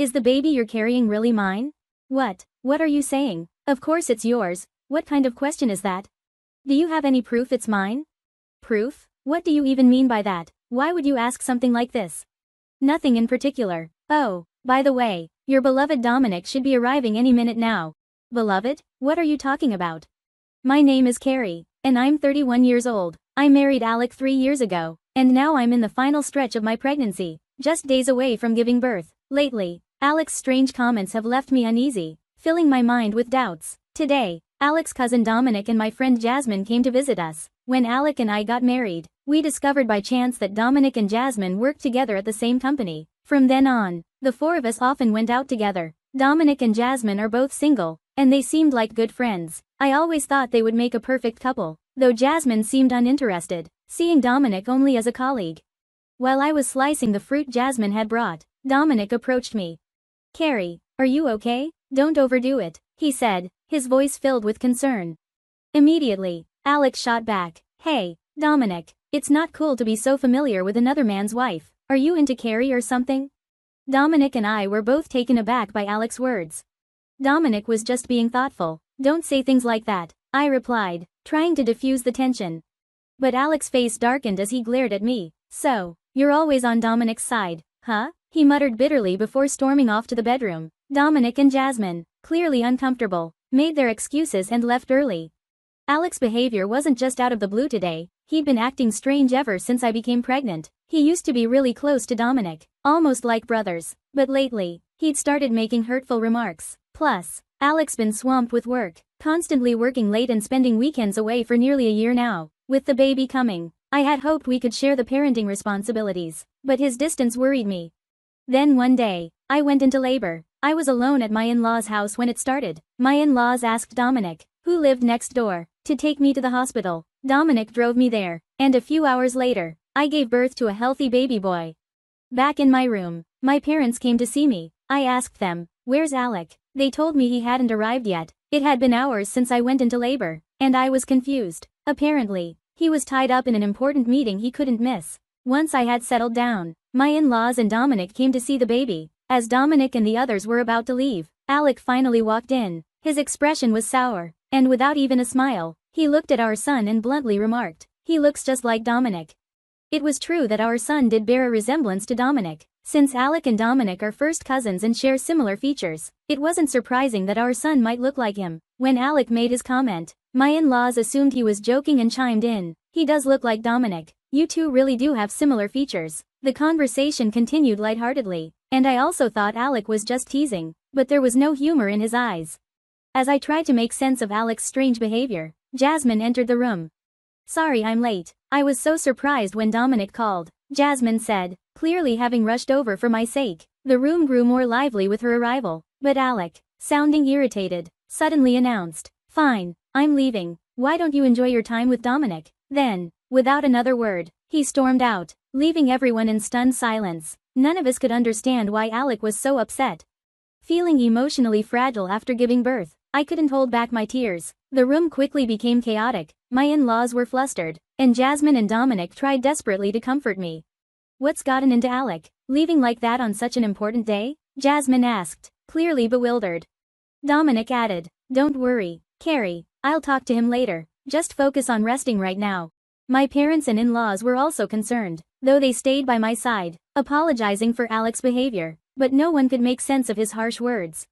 Is the baby you're carrying really mine? What? What are you saying? Of course it's yours. What kind of question is that? Do you have any proof it's mine? Proof? What do you even mean by that? Why would you ask something like this? Nothing in particular. Oh, by the way, your beloved Dominic should be arriving any minute now. Beloved? What are you talking about? My name is Carrie, and I'm 31 years old. I married Alec 3 years ago, and now I'm in the final stretch of my pregnancy, just days away from giving birth. Lately, Alec's strange comments have left me uneasy, filling my mind with doubts. Today, Alec's cousin Dominic and my friend Jasmine came to visit us. When Alec and I got married, we discovered by chance that Dominic and Jasmine worked together at the same company. From then on, the four of us often went out together. Dominic and Jasmine are both single, and they seemed like good friends. I always thought they would make a perfect couple, though Jasmine seemed uninterested, seeing Dominic only as a colleague. While I was slicing the fruit Jasmine had brought, Dominic approached me. Carrie, are you okay? Don't overdo it, he said, his voice filled with concern. Immediately, Alec shot back. Hey, Dominic, it's not cool to be so familiar with another man's wife. Are you into Carrie or something? Dominic and I were both taken aback by Alec's words. Dominic was just being thoughtful. Don't say things like that, I replied, trying to diffuse the tension. But Alec's face darkened as he glared at me. So, you're always on Dominic's side, huh? He muttered bitterly before storming off to the bedroom. Dominic and Jasmine, clearly uncomfortable, made their excuses and left early. Alec's behavior wasn't just out of the blue today, he'd been acting strange ever since I became pregnant. He used to be really close to Dominic, almost like brothers, but lately, he'd started making hurtful remarks. Plus, Alec's been swamped with work, constantly working late and spending weekends away for nearly a year now. With the baby coming, I had hoped we could share the parenting responsibilities, but his distance worried me. Then one day, I went into labor. I was alone at my in-laws' house when it started. My in-laws asked Dominic, who lived next door, to take me to the hospital. Dominic drove me there, and a few hours later, I gave birth to a healthy baby boy. Back in my room, my parents came to see me. I asked them, where's Alec? They told me he hadn't arrived yet. It had been hours since I went into labor, and I was confused. Apparently, he was tied up in an important meeting he couldn't miss. Once I had settled down, my in-laws and Dominic came to see the baby. As Dominic and the others were about to leave, Alec finally walked in. His expression was sour, and without even a smile, he looked at our son and bluntly remarked, he looks just like Dominic. It was true that our son did bear a resemblance to Dominic. Since Alec and Dominic are first cousins and share similar features, it wasn't surprising that our son might look like him. When Alec made his comment, my in-laws assumed he was joking and chimed in, he does look like Dominic. You two really do have similar features. The conversation continued lightheartedly, and I also thought Alec was just teasing, but there was no humor in his eyes. As I tried to make sense of Alec's strange behavior, Jasmine entered the room. Sorry I'm late. I was so surprised when Dominic called, Jasmine said, clearly having rushed over for my sake. The room grew more lively with her arrival, but Alec, sounding irritated, suddenly announced, fine, I'm leaving. Why don't you enjoy your time with Dominic? Then, without another word, he stormed out, leaving everyone in stunned silence. None of us could understand why Alec was so upset. Feeling emotionally fragile after giving birth, I couldn't hold back my tears. The room quickly became chaotic, my in-laws were flustered, and Jasmine and Dominic tried desperately to comfort me. What's gotten into Alec, leaving like that on such an important day? Jasmine asked, clearly bewildered. Dominic added, don't worry, Carrie, I'll talk to him later, just focus on resting right now. My parents and in-laws were also concerned, though they stayed by my side, apologizing for Alec's behavior, but no one could make sense of his harsh words.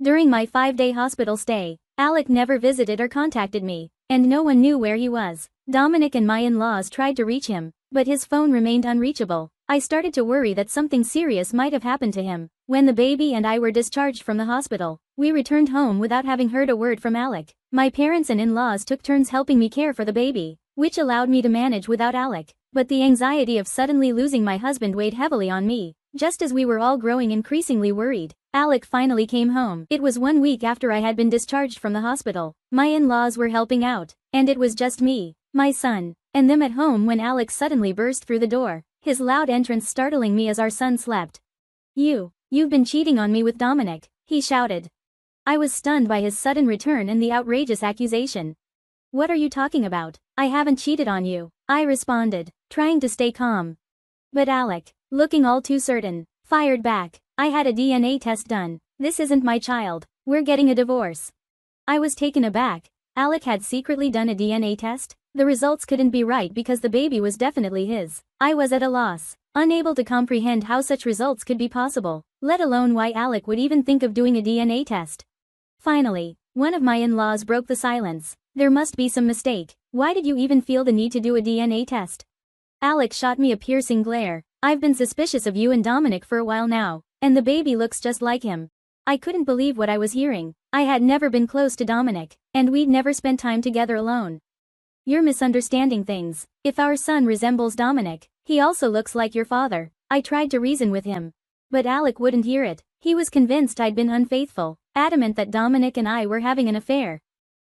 During my 5-day hospital stay, Alec never visited or contacted me, and no one knew where he was. Dominic and my in-laws tried to reach him, but his phone remained unreachable. I started to worry that something serious might have happened to him. When the baby and I were discharged from the hospital, we returned home without having heard a word from Alec. My parents and in-laws took turns helping me care for the baby, which allowed me to manage without Alec, but the anxiety of suddenly losing my husband weighed heavily on me. Just as we were all growing increasingly worried, Alec finally came home. It was 1 week after I had been discharged from the hospital. My in-laws were helping out, and it was just me, my son, and them at home when Alec suddenly burst through the door, his loud entrance startling me as our son slept. You've been cheating on me with Dominic, he shouted. I was stunned by his sudden return and the outrageous accusation. What are you talking about? I haven't cheated on you, I responded, trying to stay calm. But Alec, looking all too certain, fired back. I had a DNA test done. This isn't my child. We're getting a divorce. I was taken aback. Alec had secretly done a DNA test? The results couldn't be right because the baby was definitely his. I was at a loss, unable to comprehend how such results could be possible, let alone why Alec would even think of doing a DNA test. Finally, one of my in-laws broke the silence. There must be some mistake. Why did you even feel the need to do a DNA test? Alec shot me a piercing glare. I've been suspicious of you and Dominic for a while now, and the baby looks just like him. I couldn't believe what I was hearing. I had never been close to Dominic, and we'd never spent time together alone. You're misunderstanding things. If our son resembles Dominic, he also looks like your father. I tried to reason with him. But Alec wouldn't hear it. He was convinced I'd been unfaithful, adamant that Dominic and I were having an affair.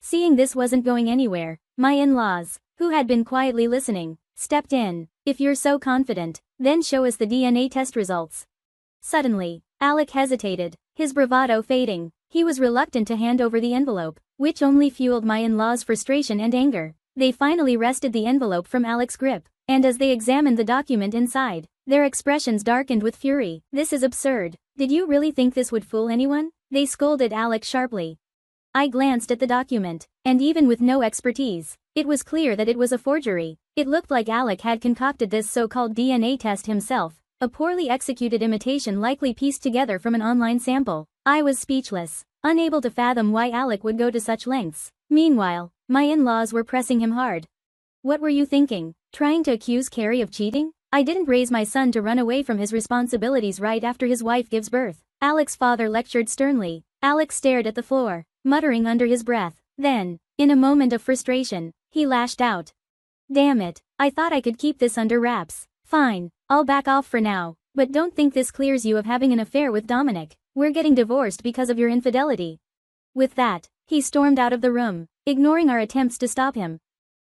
Seeing this wasn't going anywhere, my in-laws, who had been quietly listening, stepped in. If you're so confident, then show us the DNA test results. Suddenly, Alec hesitated, his bravado fading. He was reluctant to hand over the envelope, which only fueled my in-laws' frustration and anger. They finally wrested the envelope from Alec's grip, and as they examined the document inside, their expressions darkened with fury. This is absurd. Did you really think this would fool anyone? They scolded Alec sharply. I glanced at the document, and even with no expertise, it was clear that it was a forgery. It looked like Alec had concocted this so-called DNA test himself, a poorly executed imitation likely pieced together from an online sample. I was speechless, unable to fathom why Alec would go to such lengths. Meanwhile, my in-laws were pressing him hard. What were you thinking? Trying to accuse Carrie of cheating? I didn't raise my son to run away from his responsibilities right after his wife gives birth. Alec's father lectured sternly. Alec stared at the floor, muttering under his breath. Then, in a moment of frustration, he lashed out. Damn it, I thought I could keep this under wraps. Fine, I'll back off for now, but don't think this clears you of having an affair with Dominic. We're getting divorced because of your infidelity. With that, he stormed out of the room, ignoring our attempts to stop him.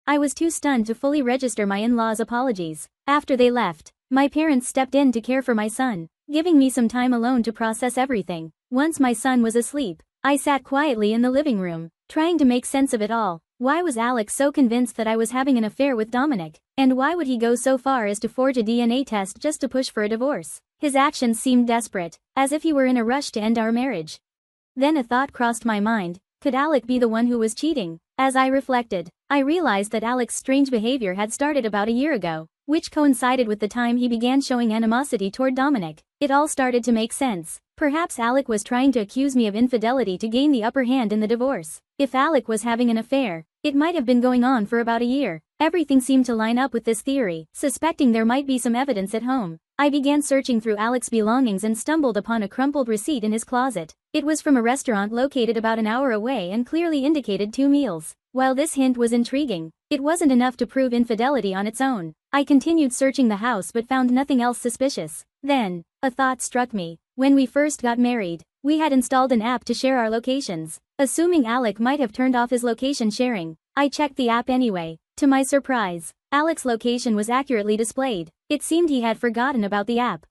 I was too stunned to fully register my in-laws' apologies. After they left, my parents stepped in to care for my son, giving me some time alone to process everything. Once my son was asleep, I sat quietly in the living room, trying to make sense of it all. Why was Alex so convinced that I was having an affair with Dominic? And why would he go so far as to forge a DNA test just to push for a divorce? His actions seemed desperate, as if he were in a rush to end our marriage. Then a thought crossed my mind. Could Alec be the one who was cheating? As I reflected, I realized that Alec's strange behavior had started about a year ago, which coincided with the time he began showing animosity toward Dominic. It all started to make sense. Perhaps Alec was trying to accuse me of infidelity to gain the upper hand in the divorce. If Alec was having an affair, it might have been going on for about a year. Everything seemed to line up with this theory. Suspecting there might be some evidence at home, I began searching through Alec's belongings and stumbled upon a crumpled receipt in his closet. It was from a restaurant located about an hour away and clearly indicated 2 meals. While this hint was intriguing, it wasn't enough to prove infidelity on its own. I continued searching the house but found nothing else suspicious. Then, a thought struck me. When we first got married, we had installed an app to share our locations. Assuming Alec might have turned off his location sharing, I checked the app anyway. To my surprise, Alec's location was accurately displayed. It seemed he had forgotten about the app.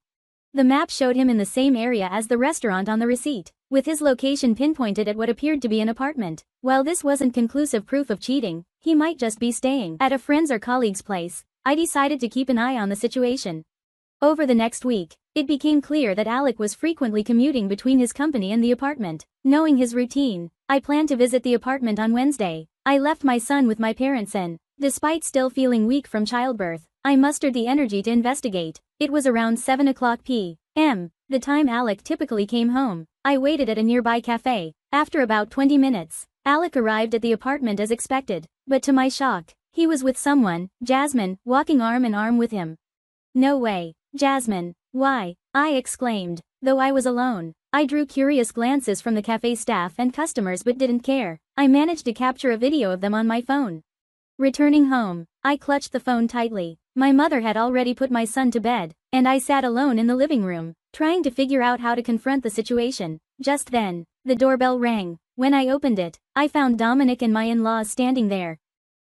The map showed him in the same area as the restaurant on the receipt, with his location pinpointed at what appeared to be an apartment. While this wasn't conclusive proof of cheating, he might just be staying at a friend's or colleague's place. I decided to keep an eye on the situation. Over the next week, it became clear that Alec was frequently commuting between his company and the apartment. Knowing his routine, I planned to visit the apartment on Wednesday. I left my son with my parents and, despite still feeling weak from childbirth, I mustered the energy to investigate. It was around 7 o'clock p.m., the time Alec typically came home. I waited at a nearby cafe. After about 20 minutes, Alec arrived at the apartment as expected, but to my shock, he was with someone, Jasmine, walking arm in arm with him. No way, Jasmine, why? I exclaimed. Though I was alone, I drew curious glances from the cafe staff and customers but didn't care. I managed to capture a video of them on my phone. Returning home, I clutched the phone tightly. My mother had already put my son to bed, and I sat alone in the living room, trying to figure out how to confront the situation. Just then, the doorbell rang. When I opened it, I found Dominic and my in-laws standing there.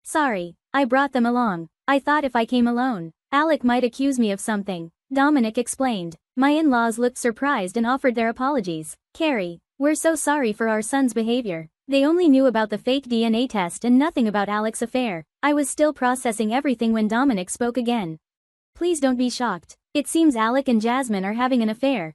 Sorry, I brought them along. I thought if I came alone, Alec might accuse me of something, Dominic explained. My in-laws looked surprised and offered their apologies. Carrie, we're so sorry for our son's behavior. They only knew about the fake DNA test and nothing about Alec's affair. I was still processing everything when Dominic spoke again. Please don't be shocked. It seems Alec and Jasmine are having an affair.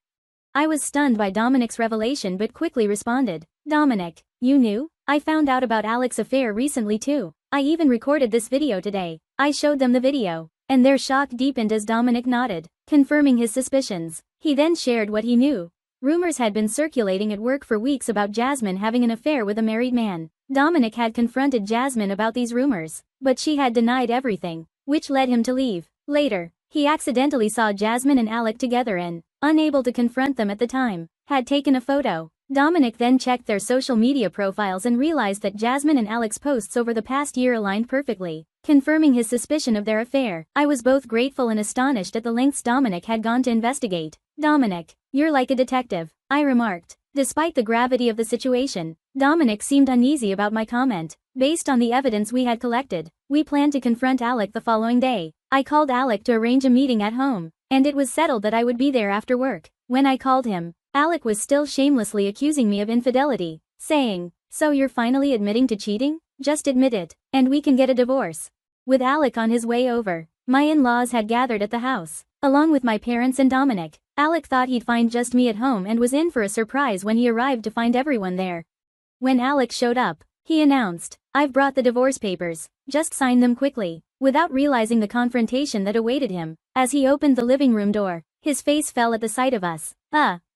I was stunned by Dominic's revelation but quickly responded. Dominic, you knew? I found out about Alex's affair recently too. I even recorded this video today. I showed them the video, and their shock deepened as Dominic nodded, confirming his suspicions. He then shared what he knew. Rumors had been circulating at work for weeks about Jasmine having an affair with a married man. Dominic had confronted Jasmine about these rumors, but she had denied everything, which led him to leave. Later, he accidentally saw Jasmine and Alec together and, unable to confront them at the time, had taken a photo. Dominic then checked their social media profiles and realized that Jasmine and Alec's posts over the past year aligned perfectly, confirming his suspicion of their affair. I was both grateful and astonished at the lengths Dominic had gone to investigate. Dominic, you're like a detective, I remarked. Despite the gravity of the situation, Dominic seemed uneasy about my comment. Based on the evidence we had collected, we planned to confront Alec the following day. I called Alec to arrange a meeting at home, and it was settled that I would be there after work. When I called him, Alec was still shamelessly accusing me of infidelity, saying, "So you're finally admitting to cheating? Just admit it, and we can get a divorce." With Alec on his way over, my in-laws had gathered at the house, along with my parents and Dominic. Alec thought he'd find just me at home and was in for a surprise when he arrived to find everyone there. When Alec showed up, he announced, "I've brought the divorce papers, just sign them quickly." Without realizing the confrontation that awaited him, as he opened the living room door, his face fell at the sight of us.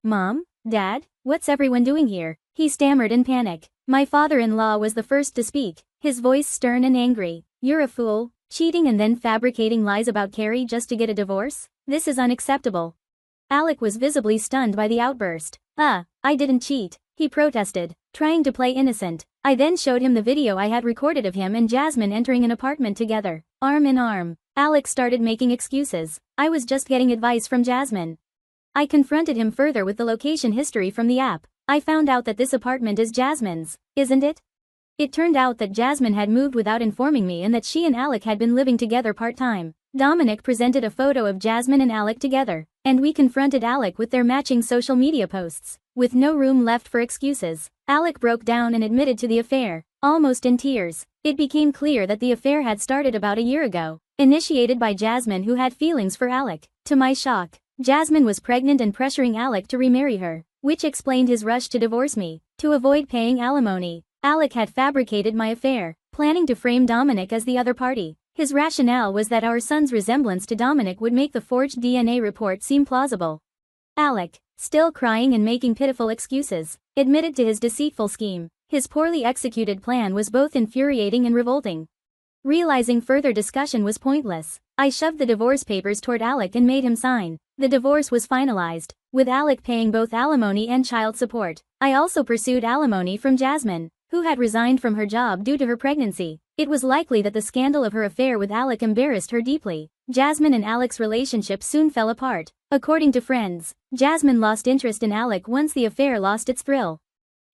Mom? Dad? What's everyone doing here?" He stammered in panic. My father-in-law was the first to speak, his voice stern and angry. "You're a fool, cheating and then fabricating lies about Carrie just to get a divorce? This is unacceptable." Alec was visibly stunned by the outburst. I didn't cheat," he protested, trying to play innocent. I then showed him the video I had recorded of him and Jasmine entering an apartment together, arm in arm. Alec started making excuses. "I was just getting advice from Jasmine." I confronted him further with the location history from the app. "I found out that this apartment is Jasmine's, isn't it?" It turned out that Jasmine had moved without informing me and that she and Alec had been living together part-time. Dominic presented a photo of Jasmine and Alec together, and we confronted Alec with their matching social media posts. With no room left for excuses, Alec broke down and admitted to the affair, almost in tears. It became clear that the affair had started about a year ago, initiated by Jasmine, who had feelings for Alec. To my shock, Jasmine was pregnant and pressuring Alec to remarry her, which explained his rush to divorce me. To avoid paying alimony, Alec had fabricated my affair, planning to frame Dominic as the other party. His rationale was that our son's resemblance to Dominic would make the forged DNA report seem plausible. Alec, still crying and making pitiful excuses, admitted to his deceitful scheme. His poorly executed plan was both infuriating and revolting. Realizing further discussion was pointless, I shoved the divorce papers toward Alec and made him sign. The divorce was finalized, with Alec paying both alimony and child support. I also pursued alimony from Jasmine, who had resigned from her job due to her pregnancy. It was likely that the scandal of her affair with Alec embarrassed her deeply. Jasmine and Alec's relationship soon fell apart. According to friends, Jasmine lost interest in Alec once the affair lost its thrill.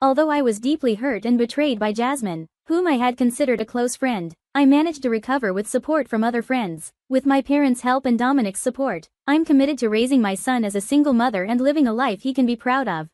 Although I was deeply hurt and betrayed by Jasmine, whom I had considered a close friend, I managed to recover with support from other friends. With my parents' help and Dominic's support, I'm committed to raising my son as a single mother and living a life he can be proud of.